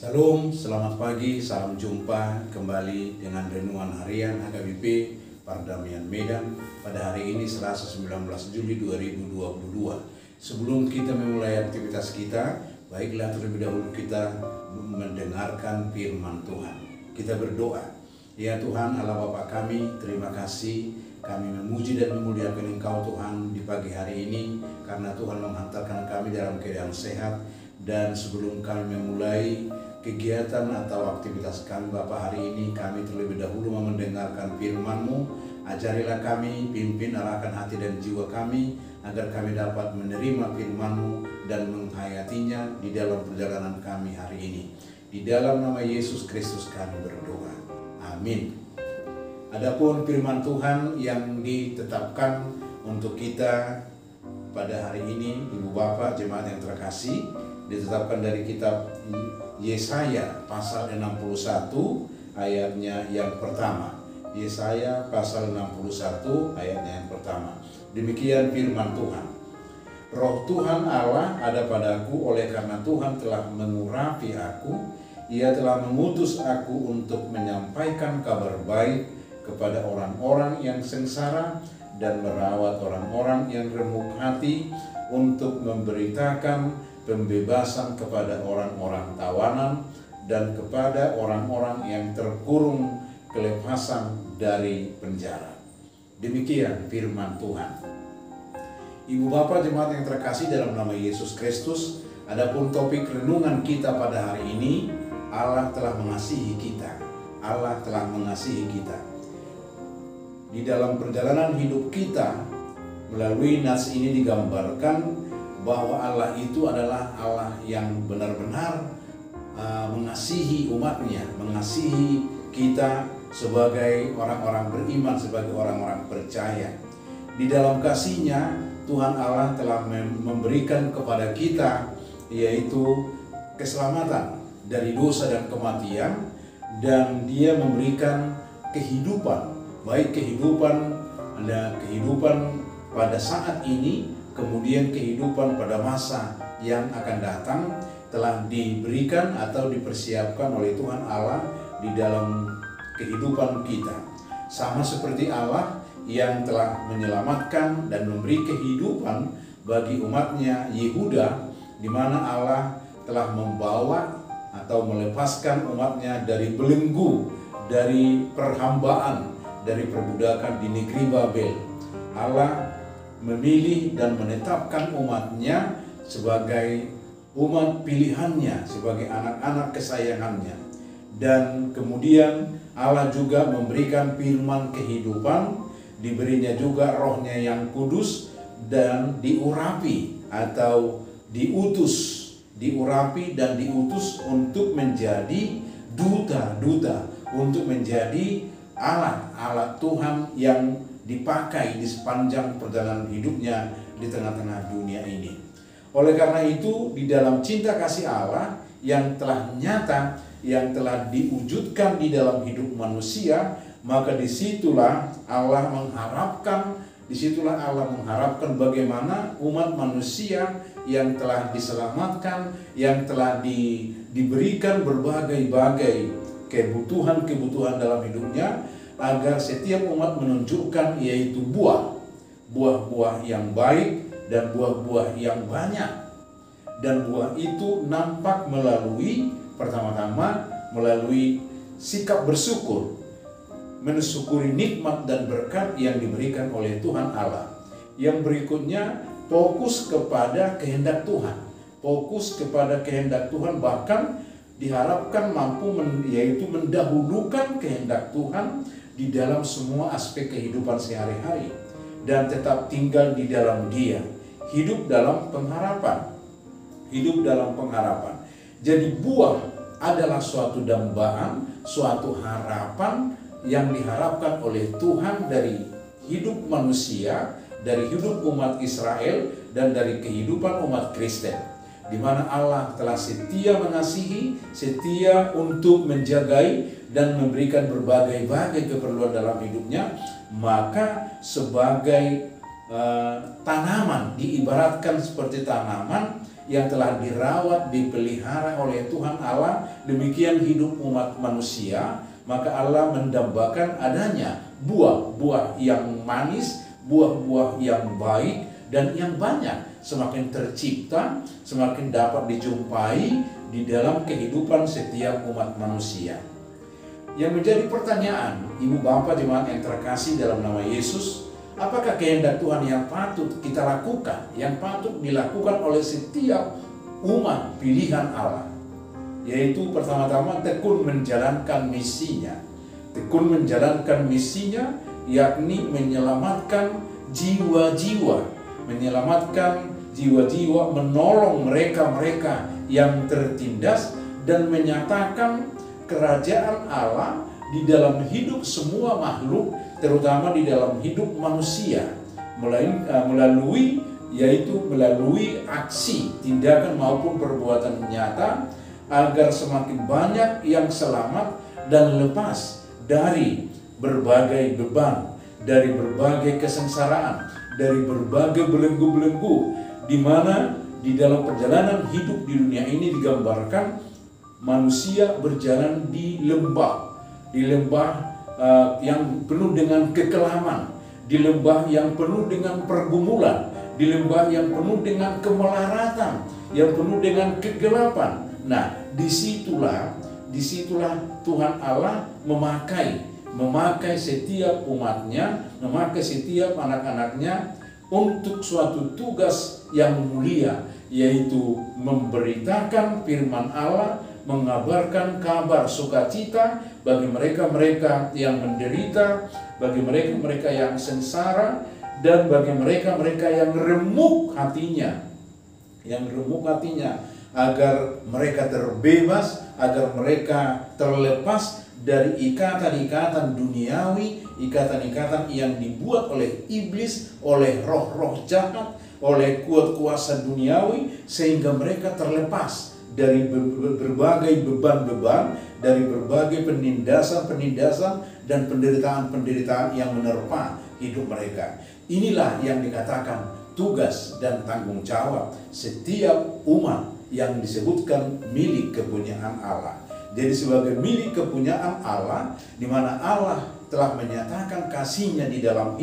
Salam, selamat pagi, salam jumpa kembali dengan renungan harian HKBP Pardamaian Medan pada hari ini Selasa 19 Juli 2022. Sebelum kita memulai aktivitas kita, baiklah terlebih dahulu kita mendengarkan firman Tuhan. Kita berdoa. Ya Tuhan Allah Bapa kami, terima kasih kami memuji dan memuliakan Engkau Tuhan di pagi hari ini karena Tuhan menghantarkan kami dalam keadaan sehat. Dan sebelum kami memulai kegiatan atau aktivitas kami Bapa hari ini, kami terlebih dahulu mendengarkan firman-Mu. Ajarilah kami, pimpin arahkan hati dan jiwa kami agar kami dapat menerima firman-Mu dan menghayatinya di dalam perjalanan kami hari ini. Di dalam nama Yesus Kristus kami berdoa. Amin. Adapun firman Tuhan yang ditetapkan untuk kita pada hari ini, Ibu Bapak jemaat yang terkasih, ditetapkan dari kitab Yesaya pasal 61 ayatnya yang pertama. Yesaya pasal 61 ayatnya yang pertama. Demikian firman Tuhan. Roh Tuhan Allah ada padaku, oleh karena Tuhan telah mengurapi aku. Ia telah mengutus aku untuk menyampaikan kabar baik kepada orang-orang yang sengsara dan merawat orang-orang yang remuk hati, untuk memberitakan pembebasan kepada orang-orang tawanan dan kepada orang-orang yang terkurung kelepasan dari penjara. Demikian firman Tuhan. Ibu Bapak jemaat yang terkasih dalam nama Yesus Kristus, adapun topik renungan kita pada hari ini, Allah telah mengasihi kita. Allah telah mengasihi kita. Di dalam perjalanan hidup kita, melalui nas ini digambarkan bahwa Allah itu adalah Allah yang benar-benar mengasihi umatnya, mengasihi kita sebagai orang-orang beriman, sebagai orang-orang percaya. Di dalam kasih-Nya, Tuhan Allah telah memberikan kepada kita yaitu keselamatan dari dosa dan kematian, dan Dia memberikan kehidupan, baik kehidupan pada saat ini, kemudian kehidupan pada masa yang akan datang telah diberikan atau dipersiapkan oleh Tuhan Allah di dalam kehidupan kita. Sama seperti Allah yang telah menyelamatkan dan memberi kehidupan bagi umatnya Yehuda, di mana Allah telah membawa atau melepaskan umatnya dari belenggu, dari perhambaan, dari perbudakan di negeri Babel. Allah memilih dan menetapkan umatnya sebagai umat pilihannya, sebagai anak-anak kesayangannya. Dan kemudian Allah juga memberikan firman kehidupan, diberinya juga rohnya yang kudus, dan diurapi atau diurapi dan diutus untuk menjadi duta-duta, untuk menjadi alat-alat Tuhan yang dipakai di sepanjang perjalanan hidupnya di tengah-tengah dunia ini. Oleh karena itu, di dalam cinta kasih Allah yang telah nyata, yang telah diwujudkan di dalam hidup manusia, maka disitulah Allah mengharapkan bagaimana umat manusia yang telah diselamatkan, yang telah diberikan berbagai-bagai kebutuhan dalam hidupnya, agar setiap umat menunjukkan yaitu buah-buah yang baik dan buah-buah yang banyak. Dan buah itu nampak pertama-tama melalui sikap bersyukur, mensyukuri nikmat dan berkat yang diberikan oleh Tuhan Allah. Yang berikutnya, fokus kepada kehendak Tuhan, bahkan diharapkan mampu yaitu mendahulukan kehendak Tuhan di dalam semua aspek kehidupan sehari-hari, dan tetap tinggal di dalam Dia, hidup dalam pengharapan. Jadi buah adalah suatu dambaan, suatu harapan yang diharapkan oleh Tuhan dari hidup manusia, dari hidup umat Israel, dan dari kehidupan umat Kristen, di mana Allah telah setia mengasihi, setia untuk menjagai dan memberikan berbagai keperluan dalam hidupnya. Maka sebagai tanaman, diibaratkan seperti tanaman yang telah dirawat, dipelihara oleh Tuhan Allah, demikian hidup umat manusia, maka Allah mendambakan adanya buah-buah yang manis, buah-buah yang baik, dan yang banyak. Semakin tercipta, semakin dapat dijumpai di dalam kehidupan setiap umat manusia. Yang menjadi pertanyaan, Ibu Bapak jemaat yang terkasih dalam nama Yesus, apakah kehendak Tuhan yang patut kita lakukan, yang patut dilakukan oleh setiap umat pilihan Allah? Yaitu pertama-tama tekun menjalankan misinya. Tekun menjalankan misinya, yakni menyelamatkan jiwa-jiwa, menolong mereka-mereka yang tertindas, dan menyatakan kerajaan Allah di dalam hidup semua makhluk, terutama di dalam hidup manusia, melalui aksi, tindakan maupun perbuatan nyata, agar semakin banyak yang selamat dan lepas dari berbagai beban, dari berbagai kesengsaraan, dari berbagai belenggu-belenggu, di mana di dalam perjalanan hidup di dunia ini digambarkan manusia berjalan di lembah yang penuh dengan kekelaman, di lembah yang penuh dengan pergumulan, di lembah yang penuh dengan kemelaratan, yang penuh dengan kegelapan. Nah, disitulah Tuhan Allah memakai setiap umatnya, memakai setiap anak-anaknya untuk suatu tugas yang mulia, yaitu memberitakan firman Allah, mengabarkan kabar sukacita bagi mereka-mereka yang menderita, bagi mereka-mereka yang sengsara, dan bagi mereka-mereka yang remuk hatinya, agar mereka terbebas, agar mereka terlepas dari ikatan-ikatan duniawi, ikatan-ikatan yang dibuat oleh iblis, oleh roh-roh jahat, oleh kuasa duniawi, sehingga mereka terlepas dari berbagai beban-beban, dari berbagai penindasan-penindasan dan penderitaan-penderitaan yang menerpa hidup mereka. Inilah yang dikatakan tugas dan tanggung jawab setiap umat yang disebutkan milik kepunyaan Allah. Jadi sebagai milik kepunyaan Allah, di mana Allah telah menyatakan kasih-Nya di dalam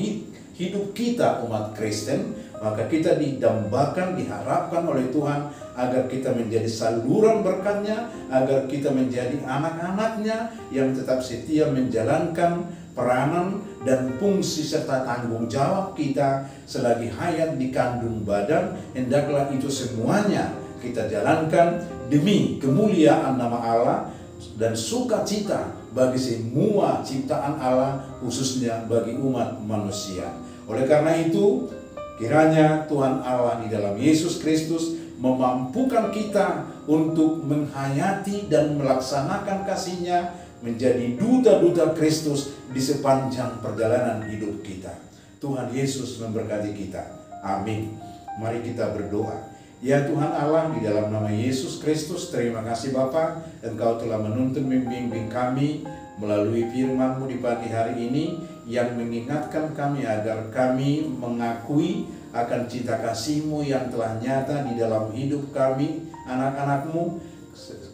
hidup kita umat Kristen, maka kita didambakan, diharapkan oleh Tuhan agar kita menjadi saluran berkat-Nya, agar kita menjadi anak-anak-Nya yang tetap setia menjalankan peranan dan fungsi serta tanggung jawab kita selagi hayat di kandung badan. Hendaklah itu semuanya kita jalankan demi kemuliaan nama Allah dan sukacita bagi semua ciptaan Allah, khususnya bagi umat manusia. Oleh karena itu, kiranya Tuhan Allah di dalam Yesus Kristus memampukan kita untuk menghayati dan melaksanakan kasih-Nya, menjadi duta-duta Kristus di sepanjang perjalanan hidup kita. Tuhan Yesus memberkati kita. Amin. Mari kita berdoa. Ya Tuhan Allah, di dalam nama Yesus Kristus, terima kasih Bapa, Engkau telah menuntun membimbing kami melalui firman-Mu di pagi hari ini, yang mengingatkan kami agar kami mengakui akan cinta kasih-Mu yang telah nyata di dalam hidup kami, anak-anak-Mu,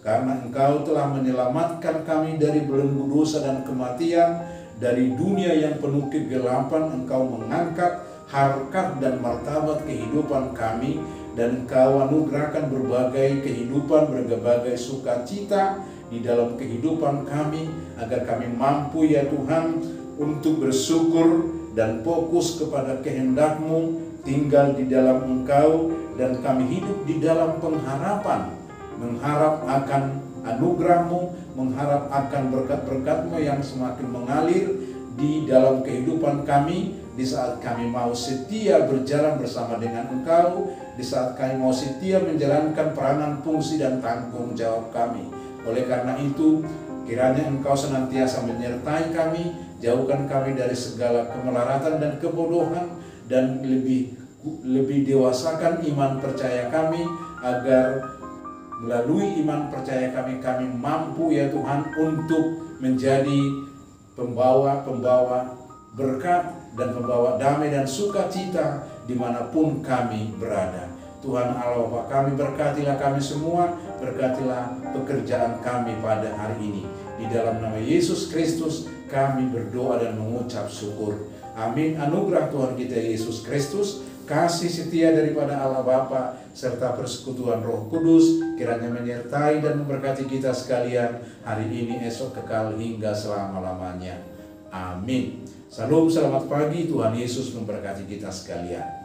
karena Engkau telah menyelamatkan kami dari belenggu dosa dan kematian, dari dunia yang penuh kegelapan. Engkau mengangkat harkat dan martabat kehidupan kami, dan Engkau anugerahkan berbagai kehidupan, berbagai sukacita di dalam kehidupan kami, agar kami mampu ya Tuhan untuk bersyukur dan fokus kepada kehendak-Mu, tinggal di dalam Engkau, dan kami hidup di dalam pengharapan, mengharap akan anugerah-Mu, mengharap akan berkat-berkat-Mu yang semakin mengalir di dalam kehidupan kami, di saat kami mau setia berjalan bersama dengan Engkau, di saat kami mau setia menjalankan peranan, fungsi, dan tanggung jawab kami. Oleh karena itu, kiranya Engkau senantiasa menyertai kami, jauhkan kami dari segala kemelaratan dan kebodohan, dan lebih dewasakan iman percaya kami, agar melalui iman percaya kami mampu ya Tuhan untuk menjadi pembawa berkat dan membawa damai dan sukacita dimanapun kami berada. Tuhan Allah Bapa kami, berkatilah kami semua, berkatilah pekerjaan kami pada hari ini. Di dalam nama Yesus Kristus kami berdoa dan mengucap syukur. Amin. Anugerah Tuhan kita Yesus Kristus, kasih setia daripada Allah Bapa, serta persekutuan Roh Kudus kiranya menyertai dan memberkati kita sekalian hari ini, esok, kekal hingga selama-lamanya. Amin. Salam, selamat pagi, Tuhan Yesus memberkati kita sekalian.